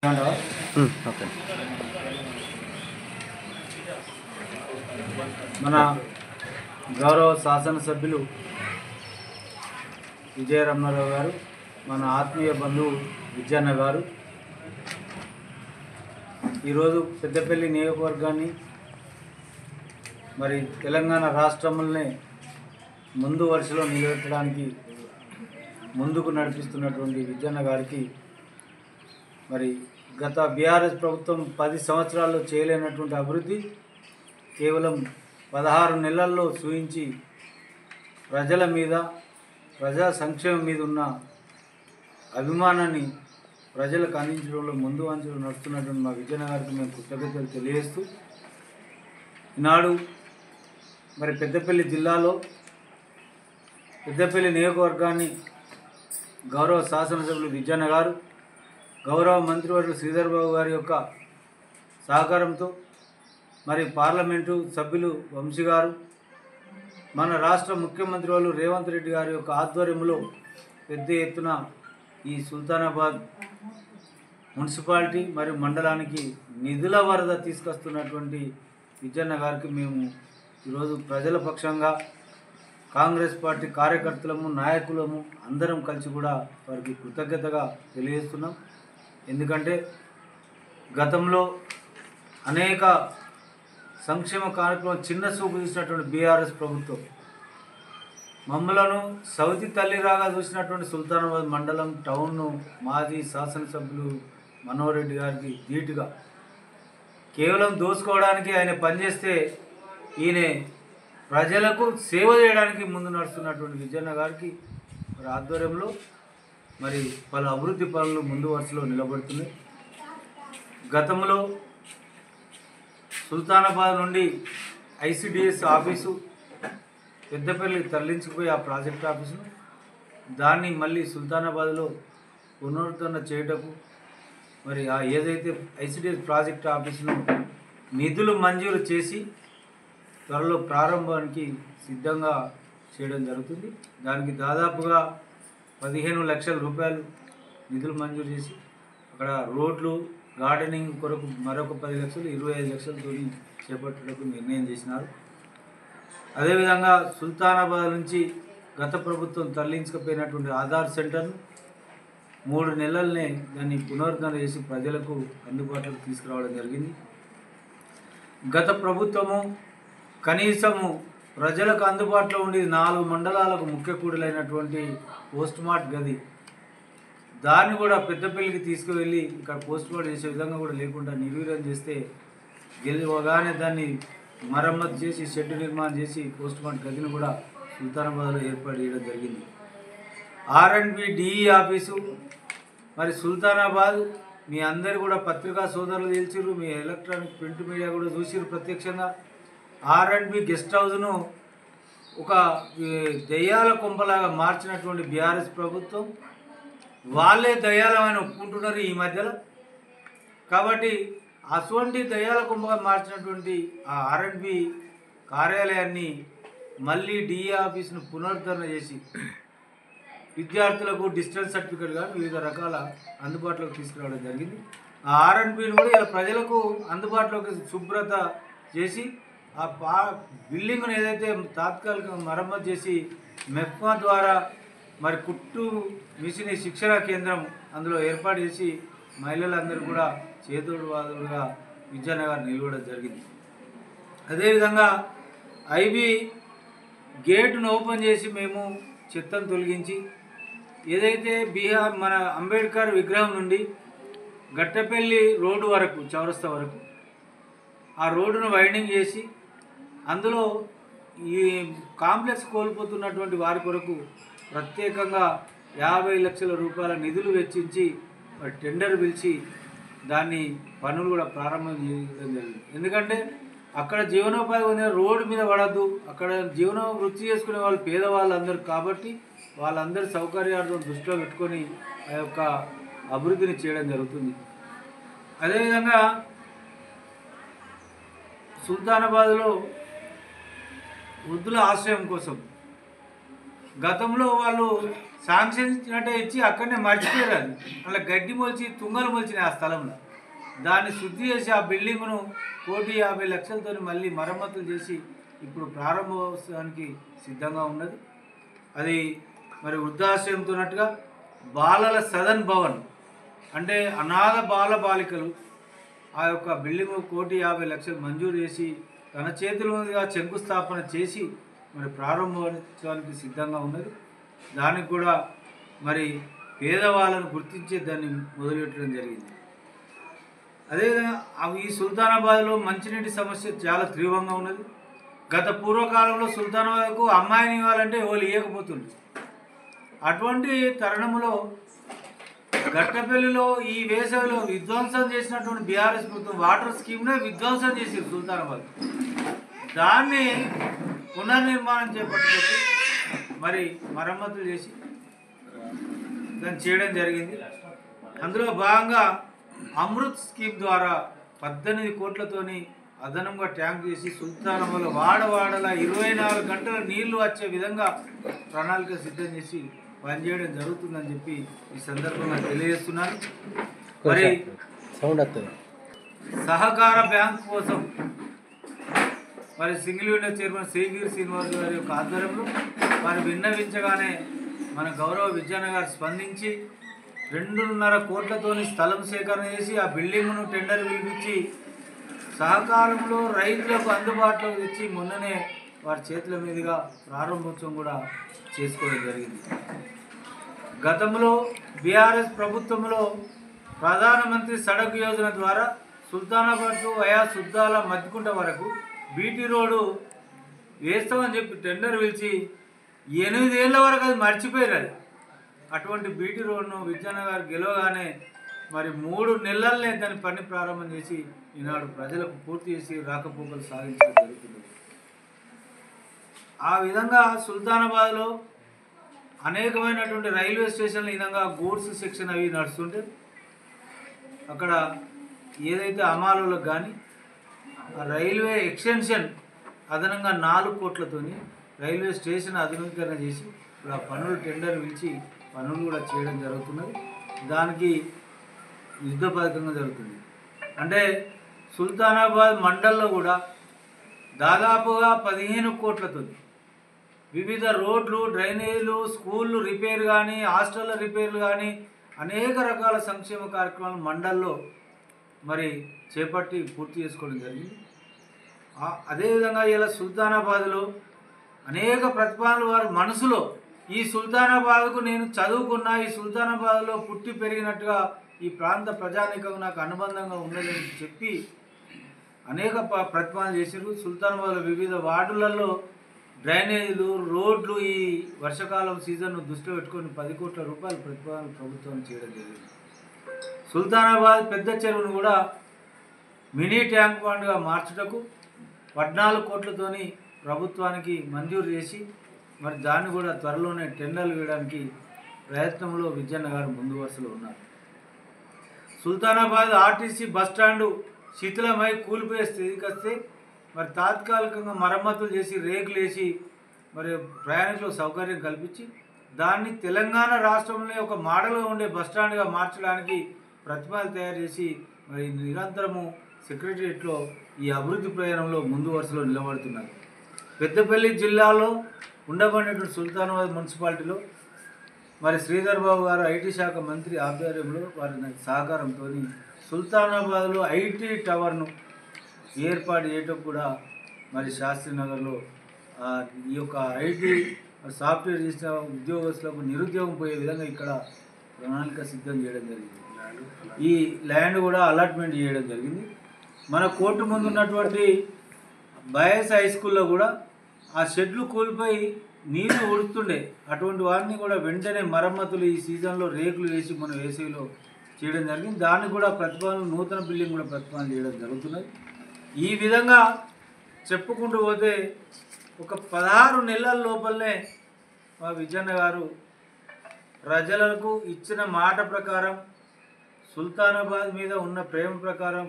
Okay. మన గౌరవ శాసనసభ్యులు విజయరమణారావు గారు, మన ఆత్మీయ బంధువు విజయన్న గారు ఈరోజు పెద్దపల్లి నియోజకవర్గాన్ని మరి తెలంగాణ రాష్ట్రంలోనే ముందు వరుసలో నిలబెట్టడానికి ముందుకు నడిపిస్తున్నటువంటి విజయన్న గారికి మరి గత బీఆర్ఎస్ ప్రభుత్వం 10 సంవత్సరాల్లో చేయలేనటువంటి అభివృద్ధి కేవలం 16 నెలల్లో చూయించి ప్రజల మీద, ప్రజా సంక్షేమం మీద ఉన్న అభిమానాన్ని ప్రజలకు అందించడంలో ముందు అంచెలు నడుస్తున్నటువంటి మా విజయన్న గారికి మేము కృతజ్ఞతలు తెలియజేస్తూ, ఈనాడు మరి పెద్దపల్లి జిల్లాలో పెద్దపల్లి నియోజకవర్గాన్ని గౌరవ శాసనసభ్యులు విజయన్న గారు, గౌరవ మంత్రివర్యులు శ్రీధర్ బాబు గారి యొక్క సహకారంతో మరి పార్లమెంటు సభ్యులు వంశీ గారు, మన రాష్ట్ర ముఖ్యమంత్రి వాళ్ళు రేవంత్ రెడ్డి గారి యొక్క ఆధ్వర్యంలో పెద్ద ఎత్తున ఈ సుల్తానాబాద్ మున్సిపాలిటీ మరియు మండలానికి నిధుల వరద తీసుకొస్తున్నటువంటి విజయన్న గారికి మేము ఈరోజు ప్రజల పక్షంగా కాంగ్రెస్ పార్టీ కార్యకర్తలము, నాయకులము అందరం కలిసి కూడా వారికి కృతజ్ఞతగా తెలియజేస్తున్నాం. ఎందుకంటే గతంలో అనేక సంక్షేమ కార్యక్రమం చిన్న చూపు చూసినటువంటి బీఆర్ఎస్ ప్రభుత్వం మమ్మలను సౌతి తల్లిరాగా చూసినటువంటి సుల్తానాబాద్ మండలం టౌన్ను మాజీ శాసనసభ్యులు మనోహర్ రెడ్డి గారికి ధీటుగా కేవలం దోసుకోవడానికి ఆయన పనిచేస్తే ఈయన ప్రజలకు సేవ చేయడానికి ముందు నడుస్తున్నటువంటి విజయన్న గారికి మరి ఆధ్వర్యంలో మరి పలు అభివృద్ధి పనులు ముందు వరుసలో నిలబడుతున్నాయి. గతంలో సుల్తానాబాద్ నుండి ఐసిడిఎస్ ఆఫీసు పెద్దపల్లి తరలించుకుపోయి ఆ ప్రాజెక్ట్ ఆఫీసును దాన్ని మళ్ళీ సుల్తానాబాద్లో పునరుద్ధరణ చేయటకు మరి ఆ ఏదైతే ఐసిడిఎస్ ప్రాజెక్ట్ ఆఫీసును నిధులు మంజూరు చేసి త్వరలో ప్రారంభానికి సిద్ధంగా చేయడం జరుగుతుంది. దానికి దాదాపుగా 15 లక్షల రూపాయలు నిధులు మంజూరు చేసి అక్కడ రోడ్లు, గార్డెనింగ్ కొరకు మరొక 10 లక్షలు, 25 లక్షలతో చేపట్టడానికి నిర్ణయం చేసినారు. అదేవిధంగా సుల్తానాబాద్ నుంచి గత ప్రభుత్వం తరలించకపోయినటువంటి ఆధార్ సెంటర్ను 3 నెలలనే దాన్ని పునరుద్ధరణ చేసి ప్రజలకు అందుబాటులోకి తీసుకురావడం జరిగింది. గత ప్రభుత్వము కనీసము ప్రజలకు అందుబాటులో ఉండి 4 మండలాలకు ముఖ్య కూడలైనటువంటి పోస్ట్ మార్ట్ గది దాన్ని కూడా పెద్దపల్లికి తీసుకువెళ్ళి ఇక్కడ పోస్ట్ మార్ట్ చేసే విధంగా కూడా లేకుండా నిర్వీర్యం చేస్తే గెలివగానే దాన్ని మరమ్మతు చేసి షెడ్ నిర్మాణం చేసి పోస్ట్ మార్ట్ గదిని కూడా సుల్తానాబాద్లో ఏర్పాటు చేయడం జరిగింది. R&B DE ఆఫీసు మరి సుల్తానాబాద్ మీ అందరు కూడా పత్రికా సోదరులు తెలిసిర్రు, మీ ఎలక్ట్రానిక్ ప్రింట్ మీడియా కూడా చూసిర్రు ప్రత్యక్షంగా. R&B గెస్ట్ హౌస్ను ఒక దయ్యాల కొంపలాగా మార్చినటువంటి బీఆర్ఎస్ ప్రభుత్వం వాళ్ళే దయ్యాలమని ఒప్పుకుంటున్నారు ఈ మధ్యలో. కాబట్టి అటువంటి దయ్యాల కొంపగా మార్చినటువంటి ఆ R&B కార్యాలయాన్ని మళ్ళీ DE ఆఫీసును పునరుద్ధరణ చేసి విద్యార్థులకు డిజిటల్ సర్టిఫికేట్ కానీ వివిధ రకాల అందుబాటులోకి తీసుకురావడం జరిగింది. ఆ R&Bను కూడా ఇలా ప్రజలకు అందుబాటులోకి శుభ్రత చేసి ఆ బిల్డింగ్ను ఏదైతే తాత్కాలిక మరమ్మతు చేసి మెఫ్మా ద్వారా మరి కుట్టు మిషన్ శిక్షణా కేంద్రం అందులో ఏర్పాటు చేసి మహిళలందరూ కూడా చేదోడు వాదుడుగా విజయన్న గారు నిలవడం జరిగింది. అదేవిధంగా ఐబీ గేటును ఓపెన్ చేసి మేము చెత్తను తొలగించి ఏదైతే బీహార్ మన అంబేద్కర్ విగ్రహం నుండి గట్టపల్లి రోడ్డు వరకు చౌరస్తా వరకు ఆ రోడ్డును వైండింగ్ చేసి అందులో ఈ కాంప్లెక్స్ కోల్పోతున్నటువంటి వారి కొరకు ప్రత్యేకంగా 50 లక్షల రూపాయల నిధులు వెచ్చించి టెండర్ పిలిచి దాన్ని పనులు కూడా ప్రారంభం చేయడం జరిగింది. ఎందుకంటే అక్కడ జీవనోపాధి పొందిన రోడ్డు మీద పడద్దు, అక్కడ జీవన వృత్తి చేసుకునే వాళ్ళు పేదవాళ్ళందరూ కాబట్టి వాళ్ళందరి సౌకర్యాలను దృష్టిలో పెట్టుకొని ఆ యొక్క అభివృద్ధిని చేయడం జరుగుతుంది. అదేవిధంగా సుల్తానాబాద్లో వృద్ధుల ఆశ్రయం కోసం గతంలో వాళ్ళు శాంక్షన్ ఇచ్చినట్టే ఇచ్చి అక్కడనే మర్చిపోయారు. అది అలా గడ్డి మొలిచి తుంగలు మొలిచినాయి ఆ స్థలంలో. దాన్ని శుద్ధి చేసి ఆ బిల్డింగ్ను 1,50,00,000తో మళ్ళీ మరమ్మతులు చేసి ఇప్పుడు ప్రారంభోత్సవానికి సిద్ధంగా ఉన్నది. అది మరి వృద్ధాశ్రయంతోనట్టుగా బాలల సదన్ భవన్ అంటే అనాథ బాల బాలికలు ఆ యొక్క బిల్డింగ్ 1,50,00,000 మంజూరు చేసి తన చేతుల మీదుగా శంకుస్థాపన చేసి మరి ప్రారంభోత్సవానికి సిద్ధంగా ఉన్నది. దానికి కూడా మరి పేదవాళ్ళను గుర్తించే దాన్ని మొదలుపెట్టడం జరిగింది. అదేవిధంగా ఈ సుల్తానాబాద్లో మంచినీటి సమస్య చాలా తీవ్రంగా ఉన్నది. గత పూర్వకాలంలో సుల్తానాబాద్కు అమ్మాయిని ఇవ్వాలంటే వాళ్ళు ఇవ్వకపోతుంది. అటువంటి తరుణంలో గట్టపల్లిలో ఈ వేసవిలో విధ్వంసం చేసినటువంటి బీఆర్ఎస్ ప్రభుత్వం వాటర్ స్కీమ్నే విధ్వంసం చేసింది సుల్తానాబాద్. దాన్ని పునర్నిర్మాణం చేపట్టుకొని మరి మరమ్మతులు చేసి దాన్ని చేయడం జరిగింది. అందులో భాగంగా అమృత్ స్కీమ్ ద్వారా 18 కోట్లతోని అదనంగా ట్యాంక్ చేసి సుల్తానాబాద్లో వాడవాడలా 24 గంటల నీళ్లు వచ్చే విధంగా ప్రణాళిక సిద్ధం చేసి పనిచేయడం జరుగుతుందని చెప్పి ఈ సందర్భంగా తెలియజేస్తున్నాను. మరి సహకార బ్యాంక్ కోసం మరి single window chairman Srigiri Srinivas గారి యొక్క ఆధ్వర్యంలో వారు విన్నవించగానే మన గౌరవ విద్యాన గారు స్పందించి 2.5 కోట్లతోని స్థలం సేకరణ చేసి ఆ బిల్డింగ్ను టెండర్ పిలిపించి సహకారంలో రైతులకు అందుబాటులోకి తెచ్చి మొన్ననే వారి చేతుల మీదుగా ప్రారంభోత్సవం కూడా చేసుకోవడం జరిగింది. గతంలో బీఆర్ఎస్ ప్రభుత్వంలో ప్రధానమంత్రి సడక్ యోజన ద్వారా సుల్తానాబాద్ వయా సుద్దాల మద్దికుంట వరకు బీటీ రోడ్డు వేస్తామని చెప్పి టెండర్ పిలిచి 8 ఏళ్ళ వరకు అది మర్చిపోయారు. అది అటువంటి బీటీ రోడ్ను విద్యానగర్ గెలవగానే మరి 3 నెలలనే దాని పని ప్రారంభం చేసి ఈనాడు ప్రజలకు పూర్తి చేసి రాకపోకలు సాగించడం జరుగుతుంది. ఆ విధంగా సుల్తానాబాద్లో అనేకమైనటువంటి రైల్వే స్టేషన్లు ఈ విధంగా గూడ్స్ సెక్షన్ అవి నడుస్తుంటే అక్కడ ఏదైతే అమాలోలకు కానీ రైల్వే ఎక్స్టెన్షన్ అదనంగా 4 కోట్లతోని రైల్వే స్టేషన్ ఆధునీకరణ చేసి ఇప్పుడు ఆ పనులు టెండర్ పిలిచి పనులు కూడా చేయడం జరుగుతున్నది. దానికి యుద్ధపథకంగా జరుగుతుంది. అంటే సుల్తానాబాద్ మండల్లో కూడా దాదాపుగా 15 కోట్లతో వివిధ రోడ్లు, డ్రైనేజీలు, స్కూళ్ళు రిపేర్ కానీ, హాస్టళ్ళ రిపేర్లు కానీ అనేక రకాల సంక్షేమ కార్యక్రమాలు మండల్లో మరి చేపట్టి పూర్తి చేసుకోవడం జరిగింది. అదేవిధంగా ఇలా సుల్తానాబాద్లో అనేక ప్రతిపాదనలు వారి మనసులో ఈ సుల్తానాబాద్కు నేను చదువుకున్నా, ఈ సుల్తానాబాద్లో పుట్టి పెరిగినట్టుగా ఈ ప్రాంత ప్రజానీకం నాకు అనుబంధంగా ఉన్నదని చెప్పి అనేక ప్రతిపాదనలు చేశారు. సుల్తానాబాద్లో వివిధ వార్డులలో డ్రైనేజీలు, రోడ్లు ఈ వర్షాకాలం సీజన్ను దృష్టిలో పెట్టుకొని 10 కోట్ల రూపాయల ప్రతిపాదనలు ప్రభుత్వం చేయడం జరిగింది. సుల్తానాబాద్ పెద్ద చెరువును కూడా మినీ ట్యాంక్ బండ్గా మార్చుటకు 14 కోట్లతోని ప్రభుత్వానికి మంజూరు చేసి మరి దాన్ని కూడా త్వరలోనే టెండర్లు వేయడానికి ప్రయత్నంలో విద్యన్న గారు ముందు వరుసలో ఉన్నారు. సుల్తానాబాద్ ఆర్టీసీ బస్టాండు శిథిలమై కూలిపోయే స్థితికి వస్తే మరి తాత్కాలికంగా మరమ్మతులు చేసి రేకులు వేసి మరి ప్రయాణికులకు సౌకర్యం కల్పించి దాన్ని తెలంగాణ రాష్ట్రంలో ఒక మోడల్గా ఉండే బస్టాండ్గా మార్చడానికి ప్రతిపాదన తయారు చేసి మరి నిరంతరము సెక్రటరియట్లో ఈ అభివృద్ధి ప్రయాణంలో ముందు వరుసలో నిలబడుతున్నారు. పెద్దపల్లి జిల్లాలో ఉండబడినటువంటి సుల్తానాబాద్ మున్సిపాలిటీలో మరి శ్రీధర్ బాబు గారు ఐటీ శాఖ మంత్రి ఆధ్వర్యంలో వారి సహకారంతో సుల్తానాబాద్లో ఐటీ టవర్ను ఏర్పాటు చేయటం కూడా మరి శాస్త్రీనగర్లో ఈ యొక్క ఐటీ సాఫ్ట్వేర్ చేసిన ఉద్యోగస్తులకు నిరుద్యోగం పోయే విధంగా ఇక్కడ ప్రణాళిక సిద్ధం చేయడం జరిగింది. ఈ ల్యాండ్ కూడా అలాట్మెంట్ చేయడం జరిగింది. మన కోర్టు ముందు ఉన్నటువంటి బాయ్స్ హై స్కూల్లో కూడా ఆ షెడ్లు కూలిపోయి నీళ్లు ఉడుతుండే, అటువంటి వాటిని కూడా వెంటనే మరమ్మతులు ఈ సీజన్లో రేకులు వేసి మన వేసవిలో చేయడం జరిగింది. దానికి కూడా ప్రతిపాదనలు నూతన బిల్డింగ్ కూడా ప్రతిపాదన చేయడం జరుగుతున్నది. ఈ విధంగా చెప్పుకుంటూ పోతే ఒక 16 నెలల లోపలనే మా విజయన్న గారు ప్రజలకు ఇచ్చిన మాట ప్రకారం సుల్తానాబాద్ మీద ఉన్న ప్రేమ ప్రకారం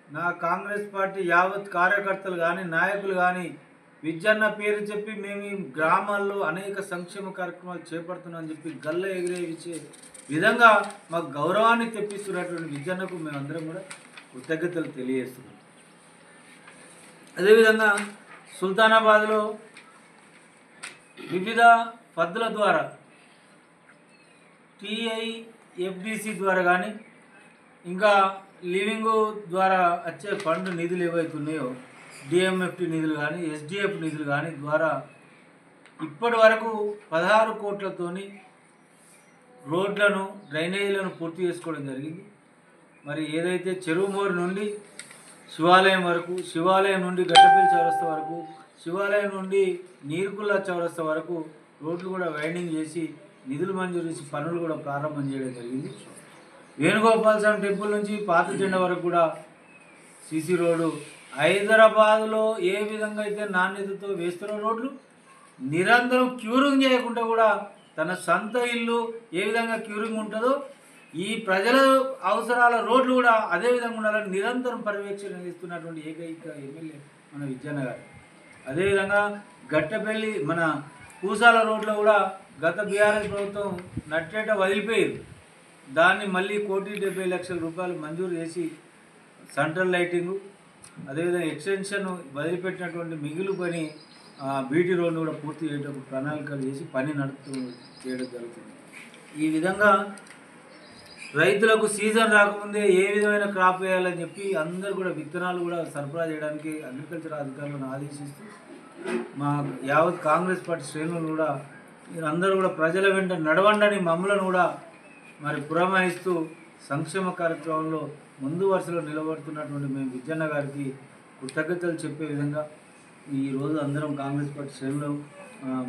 నా కాంగ్రెస్ పార్టీ యావత్ కార్యకర్తలు కానీ నాయకులు కానీ విద్యన్న పేరు చెప్పి మేము ఈ గ్రామాల్లో అనేక సంక్షేమ కార్యక్రమాలు చేపడుతున్నామని చెప్పి గల్ల ఎగిరేవిచ్చే విధంగా మాకు గౌరవాన్ని తెప్పిస్తున్నటువంటి విద్యన్నకు మేమందరం కూడా కృతజ్ఞతలు తెలియజేస్తున్నాం. అదేవిధంగా సుల్తానాబాద్లో వివిధ పద్ధతుల ద్వారా టీఐఎఫ్డిసి ద్వారా కానీ ఇంకా లివింగ్ ద్వారా వచ్చే ఫండ్ నిధులు ఏవైతున్నాయో డిఎంఎఫ్టి నిధులు కానీ ఎస్డిఎఫ్ నిధులు కానీ ద్వారా ఇప్పటి వరకు 16 కోట్లతోని రోడ్లను డ్రైనేజీలను పూర్తి చేసుకోవడం జరిగింది. మరి ఏదైతే చెరువుమూరు నుండి శివాలయం వరకు, శివాలయం నుండి గట్టపల్లి చౌరస్తా వరకు, శివాలయం నుండి నీరుకుల్లా చౌరస్తా వరకు రోడ్లు కూడా వైండింగ్ చేసి నిధులు మంజూరు చేసి పనులు కూడా ప్రారంభం చేయడం జరిగింది. వేణుగోపాల స్వామి టెంపుల్ నుంచి పాత జెండా వరకు కూడా సీసీ రోడ్డు. హైదరాబాద్లో ఏ విధంగా అయితే నాణ్యతతో వేస్తున్న రోడ్లు నిరంతరం క్యూరింగ్ చేయకుండా కూడా తన సొంత ఇల్లు ఏ విధంగా క్యూరింగ్ ఉంటుందో ఈ ప్రజల అవసరాల రోడ్లు కూడా అదే విధంగా ఉండాలని నిరంతరం పర్యవేక్షణ చేస్తున్నటువంటి ఏకైక ఎమ్మెల్యే మన విద్యన్న గారు. అదేవిధంగా గట్టపల్లి మన పూసాల రోడ్లో కూడా గత బీఆర్ఎస్ ప్రభుత్వం నట్టేట వదిలిపోయారు. దాన్ని మళ్ళీ 1,70,00,000 మంజూరు చేసి సెంట్రల్ లైటింగు అదేవిధంగా ఎక్స్టెన్షన్ వదిలిపెట్టినటువంటి మిగులు పని బీటీ రోడ్ను కూడా పూర్తి చేయడం ప్రణాళికలు చేసి పని చేయడం జరుగుతుంది. ఈ విధంగా రైతులకు సీజన్ రాకముందే ఏ విధమైన క్రాప్ వేయాలని చెప్పి అందరూ కూడా విత్తనాలు కూడా సరఫరా చేయడానికి అగ్రికల్చర్ అధికారులను ఆదేశిస్తూ మా యావత్ కాంగ్రెస్ పార్టీ శ్రేణులు కూడా మీరందరూ కూడా ప్రజల వెంట నడవండని మమ్మలను కూడా మరి పురమాయిస్తూ సంక్షేమ కార్యక్రమంలో ముందు వరుసలో నిలబడుతున్నటువంటి మేము విద్యన్న గారికి కృతజ్ఞతలు చెప్పే విధంగా ఈరోజు అందరం కాంగ్రెస్ పార్టీ శ్రేణులు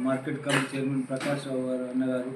మార్కెట్ కమిటీ చైర్మన్ ప్రకాష్ రావు గారు అన్నగారు